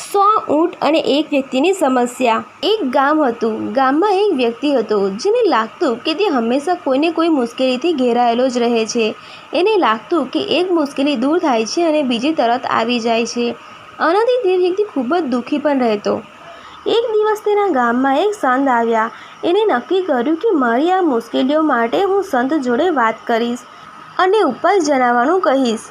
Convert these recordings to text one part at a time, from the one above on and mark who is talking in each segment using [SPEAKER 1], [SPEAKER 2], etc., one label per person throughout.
[SPEAKER 1] 100 ઊંટ અને એક વ્યક્તિની સમસ્યા। એક ગામ હતું। ગામમાં એક વ્યક્તિ હતો જેને લાગતું કે તે હંમેશા કોઈને કોઈ મુશ્કેલીથી ઘેરાયેલો જ રહે છે। એને લાગતું કે એક મુશ્કેલી દૂર થાય છે અને બીજી તરત આવી જાય છે। આનાથી તે વ્યક્તિ ખૂબ જ દુઃખી પણ રહેતો। એક દિવસ તેના ગામમાં એક સંત આવ્યા। એને નક્કી કર્યું કે મારી આ મુશ્કેલીઓ માટે હું સંત જોડે વાત કરીશ અને ઉપાય જણાવવાનું કહીશ।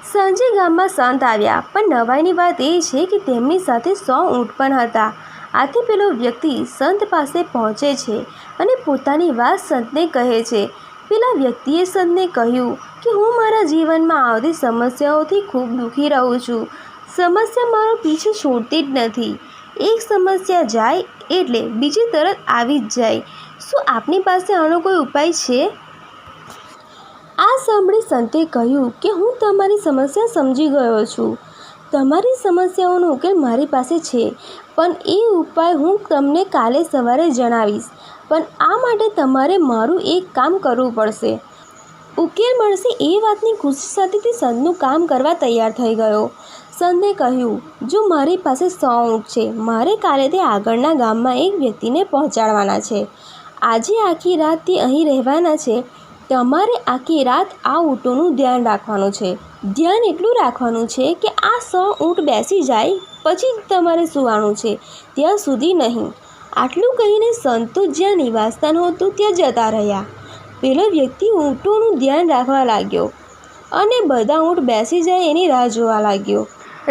[SPEAKER 1] સાંજે ગામમાં સંત આવ્યા, પણ નવાઈની વાત એ છે કે તેમની સાથે 100 ઊંટ પણ હતા। આથી પેલો વ્યક્તિ સંત પાસે પહોંચે છે અને પોતાની વાત સંતને કહે છે। પેલા વ્યક્તિએ સંતને કહ્યું કે હું મારા જીવનમાં આવતી સમસ્યાઓથી ખૂબ દુઃખી રહું છું। સમસ્યા મારો પીછો છોડતી જ નથી। એક સમસ્યા જાય એટલે બીજી તરત આવી જ જાય। શું આપની પાસે આનો કોઈ ઉપાય છે? આ સાંભળી સંતે કહ્યું કે હું તમારી સમસ્યા સમજી ગયો છું। તમારી સમસ્યાઓનો ઉકેલ મારી પાસે છે, પણ એ ઉપાય હું તમને કાલે સવારે જણાવીશ। પણ આ માટે તમારે મારું એક કામ કરવું પડશે। ઉકેલ મળશે એ વાતની ખુશી સાથે તે સંતનું કામ કરવા તૈયાર થઈ ગયો। સંતે કહ્યું, જો મારી પાસે 100 ઊંટ છે, મારે કાલે તે આગળના ગામમાં એક વ્યક્તિને પહોંચાડવાના છે। આજે આખી રાત તે અહીં રહેવાના છે। તમારે આખી રાત આ ઊંટોનું ધ્યાન રાખવાનું છે। ધ્યાન એટલું રાખવાનું છે કે આ 100 ઊંટ બેસી જાય પછી જ તમારે સૂવાનું છે, ત્યાં સુધી નહીં। આટલું કહીને સંતો જ્યાં નિવાસસ્થાન હતું ત્યાં જતા રહ્યા। પેલો વ્યક્તિ ઊંટોનું ધ્યાન રાખવા લાગ્યો અને બધા ઊંટ બેસી જાય એની રાહ જોવા લાગ્યો।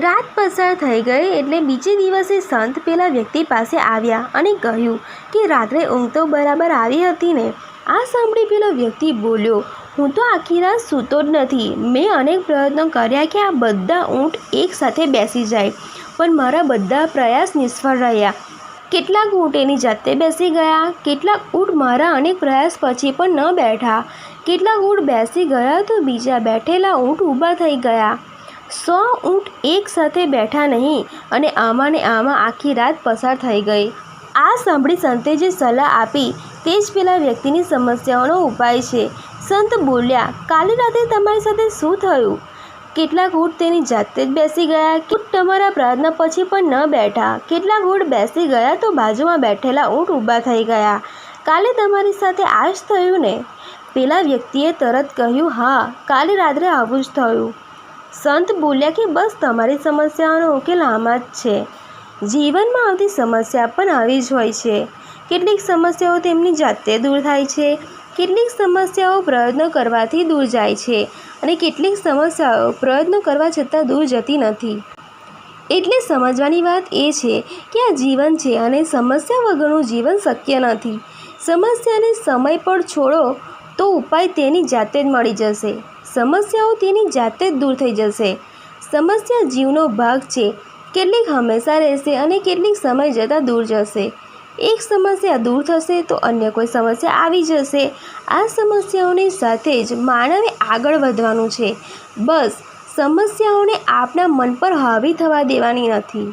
[SPEAKER 1] રાત પસાર થઈ ગઈ એટલે બીજે દિવસે સંત પેલા વ્યક્તિ પાસે આવ્યા અને કહ્યું કે રાત્રે ઊંઘ તો બરાબર આવી હતી ને? આ સાંભળી પેલો વ્યક્તિ બોલ્યો, હું તો આખી રાત સૂતો જ નથી। મેં અનેક પ્રયત્નો કર્યા કે આ બધા ઊંટ એક સાથે બેસી જાય, પણ મારા બધા પ્રયાસ નિષ્ફળ રહ્યા। કેટલાક ઊંટ એની જાતે બેસી ગયા, કેટલાક ઊંટ મારા અનેક પ્રયાસ પછી પણ ન બેઠા, કેટલાક ઊંટ બેસી ગયા તો બીજા બેઠેલા ઊંટ ઊભા થઈ ગયા। 100 ઊંટ એક સાથે બેઠા નહીં અને આમાં ને આમાં આખી રાત પસાર થઈ ગઈ। આ સાંભળી સંતે જે સલાહ આપી તે જ પેલા વ્યક્તિની સમસ્યાઓનો ઉપાય છે। સંત બોલ્યા, કાલે રાતે તમારી સાથે શું થયું? કેટલાક ઊંટ તેની જાતે જ બેસી ગયા, ઊંટ તમારા પ્રયત્ન પછી પણ ન બેઠા, કેટલાક ઊંટ બેસી ગયા તો બાજુમાં બેઠેલા ઊંટ ઊભા થઈ ગયા। કાલે તમારી સાથે આ જ થયું ને? પેલા વ્યક્તિએ તરત કહ્યું, હા, કાલે રાત્રે આવું જ થયું। સંત બોલ્યા કે બસ તમારી સમસ્યાઓનો ઉકેલ આમાં જ છે। જીવનમાં આવતી સમસ્યા પણ આવી જ હોય છે। કેટલીક સમસ્યાઓ તેમની જાતે દૂર થાય છે, કેટલીક સમસ્યાઓ પ્રયત્નો કરવાથી દૂર જાય છે અને કેટલીક સમસ્યાઓ પ્રયત્નો કરવા છતાં દૂર જતી નથી। એટલે સમજવાની વાત એ છે કે આ જીવન છે અને સમસ્યા વગરનું જીવન શક્ય નથી। સમસ્યાને સમય પર છોડો તો ઉપાય તેની જાતે જ મળી જશે। સમસ્યાઓ તેની જાતે જ દૂર થઈ જશે। સમસ્યા જીવનો ભાગ છે। કેટલીક હંમેશા રહેશે અને કેટલીક સમય જતાં દૂર જશે। એક સમસ્યા દૂર થશે તો અન્ય કોઈ સમસ્યા આવી જશે। આ સમસ્યાઓની સાથે જ માનવે આગળ વધવાનું છે। બસ સમસ્યાઓને આપણા મન પર હાવી થવા દેવાની નથી।